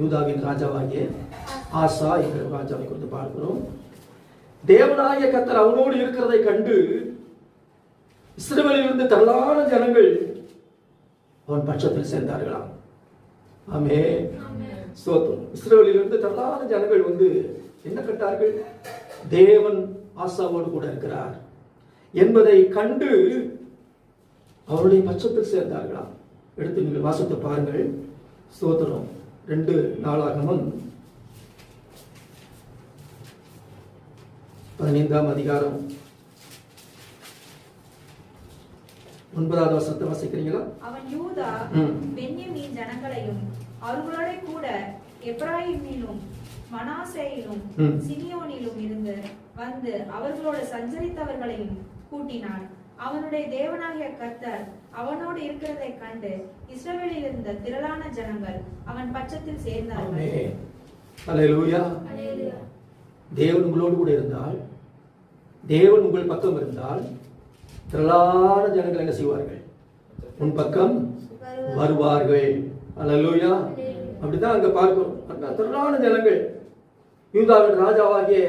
யூதாவின் ராஜாவாகிய ஆசா என்கிற ராஜாவை குறித்து பார்க்கிறோம். தேவனாகிய கர்த்தர் அவனோடு இருக்கிறதை கண்டு இஸ்ரவேலிலிருந்து திரளான ஜனங்கள் அவன் பட்சத்தில் சேர்ந்தார்களாம். ஆமென். ஸ்தோத்திரம். இஸ்ரவேலிலிருந்து திரளான ஜனங்கள் வந்து என்ன கண்டார்கள்? தேவன் ஆசாவோடு கூட இருக்கிறார் என்பதை கண்டு அவருடைய பட்சத்தில் சேர்ந்தார்களாம். எடுத்து நீங்கள் வாசித்து பாருங்கள். ஸ்தோத்திரம். 2 நாளாகமம் 15ஆம் அதிகாரம் 9வது வசனத்தை வாசிக்கிறீங்களா? அவன் யூதா பென்யமீன் ஜனங்களையும் அவர்களோட கூட எப்ராயிமிலும் மனாசேயிலும் சிமியோனிலும் இருந்து வந்து அவர்களோடு சஞ்சரித்தவர்களையும் கூட்டினான். அவனுடைய தேவனாகிய கர்த்தர் அவனோடு இருக்கிறதை கண்டு இஸ்ரவேலில் இருந்த திரளான ஜனங்கள் அவன் பட்சத்தில் சேர்ந்தார்கள். அல்லேலூயா. தேவன் உங்களோடு கூட இருந்தால், தேவன் உங்கள் பக்கம் இருந்தால் திரளான ஜனங்கள் என்ன செய்வார்கள்? உன் பக்கம் வருவார்கள். அல்லேலூயா. அப்படிதான் அங்க பார்க்கிறோம். திரளான ஜனங்கள் யூதாவின் ராஜாவாகிய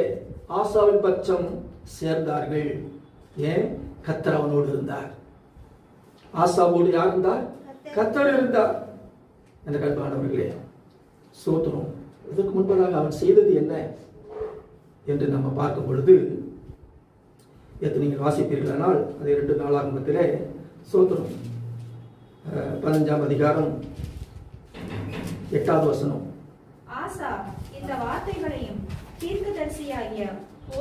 ஆசாவின் பட்சம் சேர்ந்தார்கள். ஏன்? கர்த்தர் அவனோடு இருந்தார். ஆசாவோடு யார் இருந்தார்? கர்த்தர் இருந்தார். என்ற கண்பானவர்களே, ஸ்தோத்திரம். இதற்கு முன்பதாக அவன் செய்தது என்ன என்று நம்ம பார்க்கும் பொழுது, நீங்கள் வாசிப்பீர்களானால் அது 2 நாளாகமத்திலே ஸ்தோத்திரம் 15ஆம் அதிகாரம் 8வது வசனம். ஆசா இந்த வார்த்தைகளையும் தீர்க்கதரிசியாகிய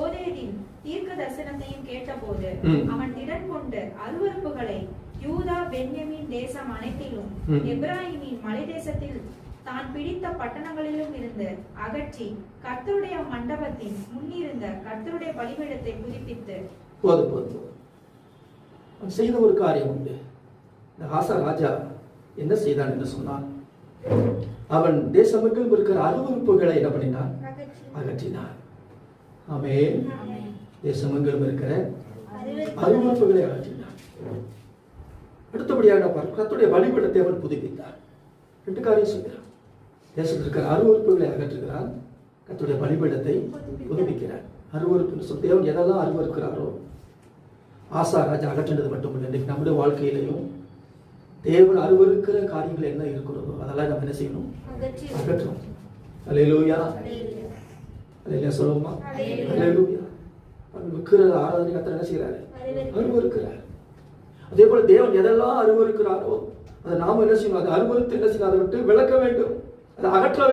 ஓதேதின் தீர்க்க தரிசனத்தையும் கேட்டபோது அவன் திடன் கொண்டு அருவருப்புகளை யூதா பென்யமீன் தேசம் அனைத்திலும் எப்ராயிமின் மலை தேசத்தில் தான் பிடித்த பட்டணங்களிலும் இருந்து அகற்றி கர்த்தருடைய மண்டபத்தின் முன்னிருந்த கர்த்தருடைய பலிபீடத்தை புதுப்பித்து போதும் அவன் செய்த ஒரு காரியம் உண்டு. இந்த ஆசா ராஜா என்ன செய்தான் என்று சொன்னான்? அவன் தேசமெங்கும் இருக்கிற அருவருப்புகளை என்ன பண்ணினான்? அகற்றினான். ஆமென். தேசமெங்கும் இருக்கிற அருவருப்புகளை அகற்றினான். அடுத்தபடியாக கர்த்தருடைய பலிபீடத்தை அவன் புதுப்பித்தார். 2 காரியம் செய்கிறான். தேசத்தில் இருக்கிற அருவருப்புகளை அகற்றுகிறான், கர்த்தருடைய பலிபீடத்தை புதுப்பிக்கிறார். அருவருப்புன்னு சொல்லி தேவன் எதெல்லாம் அருவருக்கிறாரோ, ஆசா ராஜா அகற்றினது மட்டுமில்லை, இன்றைக்கு நம்முடைய வாழ்க்கையிலையும் தேவன் அருவருக்கிற காரியங்கள் என்ன இருக்கிறதோ அதெல்லாம் நம்ம என்ன செய்யணும்? அகற்றணும். அல்லேலூயா. அல்லேலூயா சொல்லுமா? அல்லேலூயா. விக்கிர ஆராதனை கர்த்தர் என்ன செய்யறாரு? அருவருக்கிறார். அதே போல தேவன் எதெல்லாம் அருவருக்கிறாரோ அதை நாம என்ன செய்யணும்? அதை அருவருத்து என்ன செய்யணும்? அதை விட்டு விளக்க வேண்டும், அதை அகற்ற